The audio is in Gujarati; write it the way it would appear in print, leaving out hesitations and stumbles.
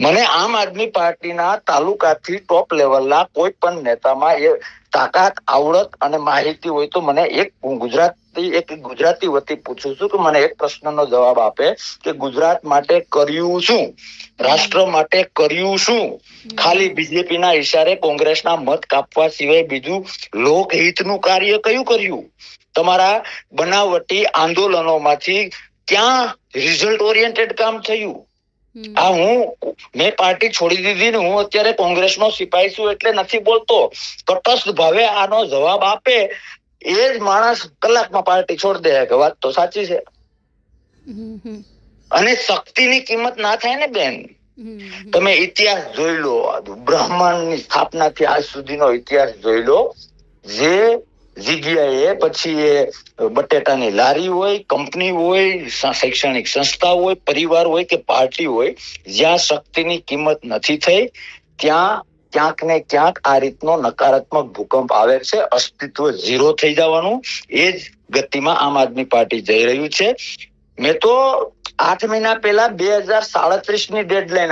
મને આમ આદમી પાર્ટીના તાલુકાથી ટોપ લેવલના કોઈ પણ નેતામાં એ તાકાત, આવડત અને માહિતી હોય તો મને એક ગુજરાતી વતી પૂછું છું કે મને એક પ્રશ્નનો જવાબ આપે કે ગુજરાત માટે કર્યું શું, રાષ્ટ્ર માટે કર્યું શું? ખાલી બીજેપીના ઈશારે કોંગ્રેસના મત કાપવા સિવાય બીજું લોકહિતનું કાર્ય કયું કર્યું? તમારા બનાવટી આંદોલનોમાંથી ક્યાં રિઝલ્ટ ઓરિએન્ટેડ કામ થયું? મેં પાર્ટી છોડી દીધી ને હું અત્યારે કોંગ્રેસનો સિપાહી છું એટલે નથી બોલતો. તટસ્થ ભાવે આનો જવાબ આપે એ જ માણસ કલાકમાં પાર્ટી છોડી દે કે વાત તો સાચી છે. અને શક્તિની કિંમત ના થાય ને બેન. તમે ઇતિહાસ જોઈ લો, બ્રહ્માંડની સ્થાપનાથી આજ સુધીનો ઇતિહાસ જોઈ લો. જે જગ્યાએ પછી એ બટેટાની લારી હોય, કંપની હોય, શૈક્ષણિક સંસ્થા હોય, પરિવાર હોય કે પાર્ટી હોય, જ્યાં શક્તિની કિંમત નથી થઈ ત્યાં ક્યાંક ને ક્યાંક આ રીતનો નકારાત્મક ભૂકંપ આવે છે. અસ્તિત્વ ઝીરો થઈ જવાનું એ જ ગતિમાં આમ આદમી પાર્ટી જઈ રહ્યું છે. મેં તો 8 મહિના પહેલા 2037 ની ડેડલાઈન